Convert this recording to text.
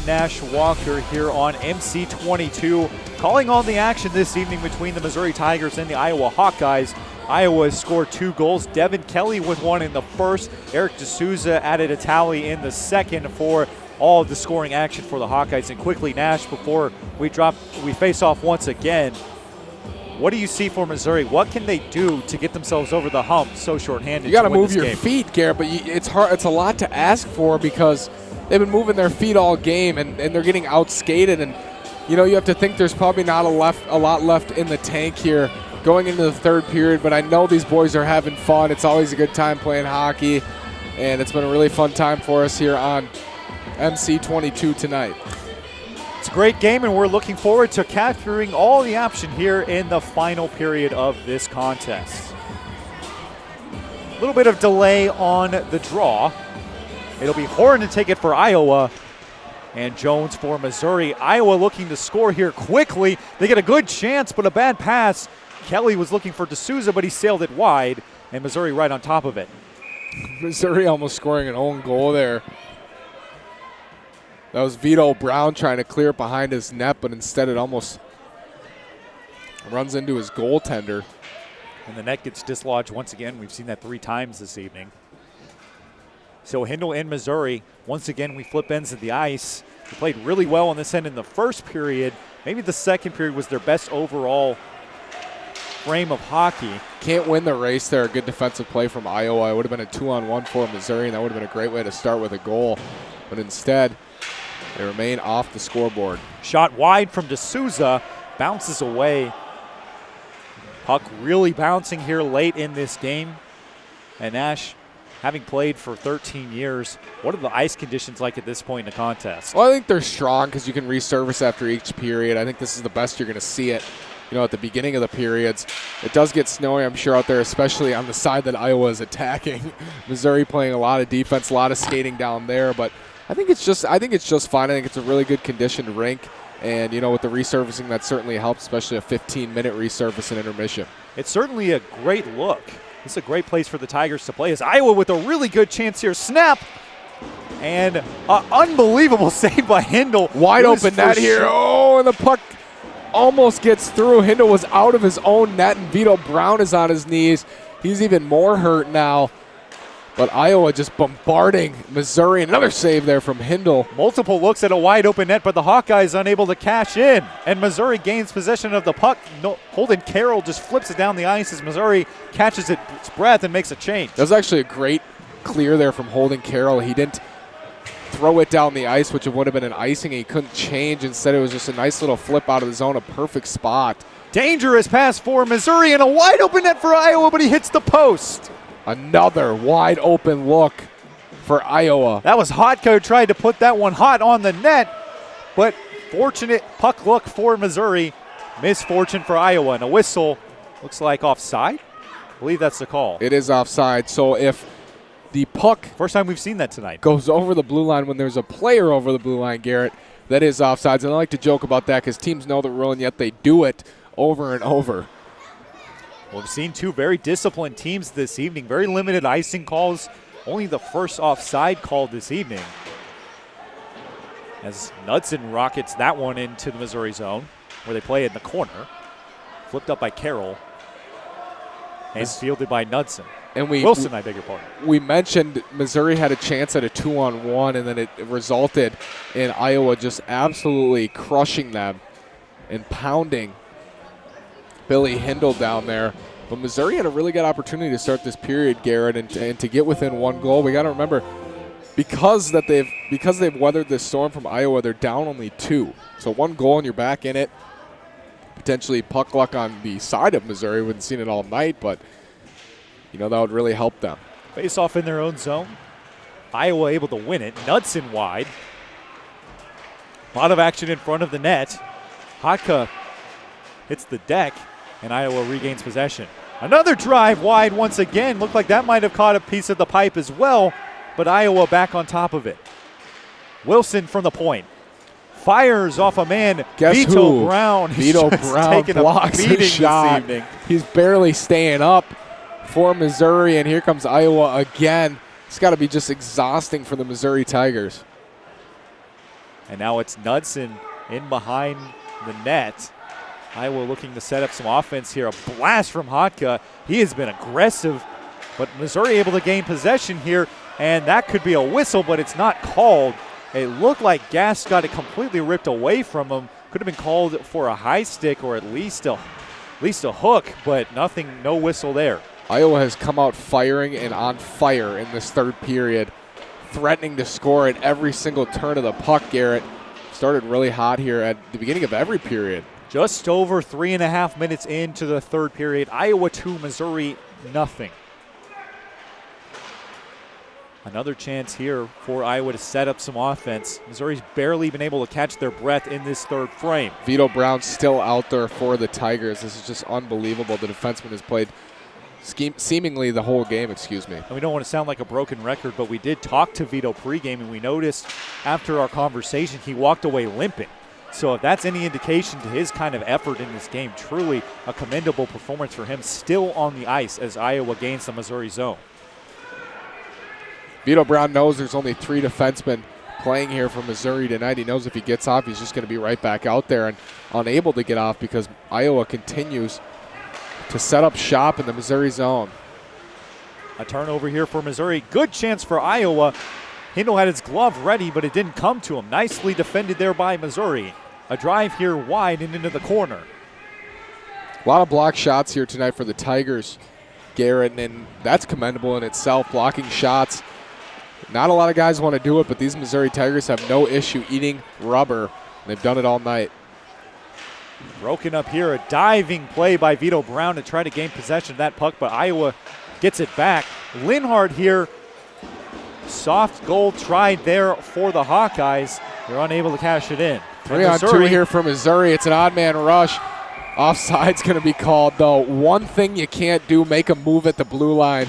Nash Walker here on MC-22, calling on the action this evening between the Missouri Tigers and the Iowa Hawkeyes. Iowa has scored 2 goals. Devin Kelly with one in the first. Eric D'Souza added a tally in the second for all of the scoring action for the Hawkeyes. And quickly, Nash, before we face off once again, what do you see for Missouri? What can they do to get themselves over the hump so shorthanded? You got to move your feet, Garrett, but it's hard. It's a lot to ask for because they've been moving their feet all game, and they're getting outskated. And you know, you have to think there's probably not a lot left in the tank here going into the third period. But I know these boys are having fun. It's always a good time playing hockey, and it's been a really fun time for us here on MC-22 tonight. It's a great game, and we're looking forward to capturing all the action here in the final period of this contest. A little bit of delay on the draw. It'll be Horn to take it for Iowa and Jones for Missouri. Iowa looking to score here quickly. They get a good chance, but a bad pass. Kelly was looking for D'Souza, but he sailed it wide, and Missouri right on top of it. Missouri almost scoring an own goal there. That was Vito Brown trying to clear it behind his net, but instead it almost runs into his goaltender. And the net gets dislodged once again. We've seen that 3 times this evening. So Hindle and Missouri, once again, we flip ends of the ice. They played really well on this end in the first period. Maybe the second period was their best overall frame of hockey. Can't win the race there. A good defensive play from Iowa. It would have been a 2-on-1 for Missouri, and that would have been a great way to start with a goal. But instead, they remain off the scoreboard. Shot wide from D'Souza, bounces away. Puck really bouncing here late in this game. And Nash, having played for 13 years, what are the ice conditions like at this point in the contest? Well, I think they're strong because you can resurface after each period. I think this is the best you're going to see it, you know, at the beginning of the periods. It does get snowy, I'm sure, out there, especially on the side that Iowa is attacking. Missouri playing a lot of defense, a lot of skating down there, but I think it's just fine. I think it's a really good conditioned rink, and you know, with the resurfacing, that certainly helps, especially a 15-minute resurface and intermission. It's certainly a great look. This is a great place for the Tigers to play. As Iowa with a really good chance here, snap, and an unbelievable save by Hindle. Wide open net here. Oh, and the puck almost gets through. Hindle was out of his own net, and Vito Brown is on his knees. He's even more hurt now. But Iowa just bombarding Missouri. Another save there from Hindle. Multiple looks at a wide open net, but the Hawkeyes unable to cash in. And Missouri gains possession of the puck. Holden Carroll just flips it down the ice as Missouri catches its breath and makes a change. That was actually a great clear there from Holden Carroll. He didn't throw it down the ice, which would have been an icing, and he couldn't change. Instead, it was just a nice little flip out of the zone, a perfect spot. Dangerous pass for Missouri and a wide open net for Iowa, but he hits the post. Another wide open look for Iowa. That was Hotko, tried to put that one hot on the net, but fortunate puck look for Missouri. Misfortune for Iowa, and a whistle looks like offside. I believe that's the call. It is offside, so if the puck, first time we've seen that tonight, goes over the blue line when there's a player over the blue line, Garrett, that is offsides. And I like to joke about that because teams know the rule, and yet they do it over and over. Well, we've seen 2 very disciplined teams this evening. Very limited icing calls. Only the first offside call this evening. As Knudsen rockets that one into the Missouri zone, where they play in the corner. Flipped up by Carroll. And fielded by Knudsen. And Wilson, I beg your pardon. We mentioned Missouri had a chance at a 2-on-1, and then it resulted in Iowa just absolutely crushing them and pounding Billy Hindle down there. But Missouri had a really good opportunity to start this period, Garrett, and to get within 1 goal. We got to remember, because they've weathered this storm from Iowa, they're down only 2. So 1 goal and you're back in it. Potentially puck luck on the side of Missouri. We haven't seen it all night, but you know, that would really help them. Face off in their own zone. Iowa able to win it. Knudsen wide. A lot of action in front of the net. Hotka hits the deck, and Iowa regains possession. Another drive wide once again. Looked like that might have caught a piece of the pipe as well, but Iowa back on top of it. Wilson from the point. Fires off a man. Guess Vito who? Brown. Vito Brown blocks a shot. He's barely staying up for Missouri, and here comes Iowa again. It's got to be just exhausting for the Missouri Tigers. And now it's Knudsen in behind the net. Iowa looking to set up some offense here. A blast from Hotka. He has been aggressive, but Missouri able to gain possession here, and that could be a whistle, but it's not called. It looked like Gass got it completely ripped away from him. Could have been called for a high stick or at least a hook, but nothing, no whistle there. Iowa has come out firing and on fire in this third period, threatening to score at every single turn of the puck, Garrett. Started really hot here at the beginning of every period. Just over 3.5 minutes into the third period. Iowa 2, Missouri nothing. Another chance here for Iowa to set up some offense. Missouri's barely been able to catch their breath in this third frame. Vito Brown still out there for the Tigers. This is just unbelievable. The defenseman has played seemingly the whole game, And we don't want to sound like a broken record, but we did talk to Vito pregame, and we noticed after our conversation he walked away limping. So if that's any indication to his kind of effort in this game, truly a commendable performance for him still on the ice as Iowa gains the Missouri zone. Vito Brown knows there's only 3 defensemen playing here for Missouri tonight. He knows if he gets off, he's just going to be right back out there and unable to get off because Iowa continues to set up shop in the Missouri zone. A turnover here for Missouri. Good chance for Iowa. Hindle had his glove ready, but it didn't come to him. Nicely defended there by Missouri. A drive here wide and into the corner. A lot of block shots here tonight for the Tigers, Garrett, and that's commendable in itself, blocking shots. Not a lot of guys want to do it, but these Missouri Tigers have no issue eating rubber. They've done it all night. Broken up here, a diving play by Vito Brown to try to gain possession of that puck, but Iowa gets it back. Linhart here, soft goal tried there for the Hawkeyes. They're unable to cash it in. 3-on-2 here for Missouri. It's an odd man rush. Offside's going to be called, though. One thing you can't do, make a move at the blue line.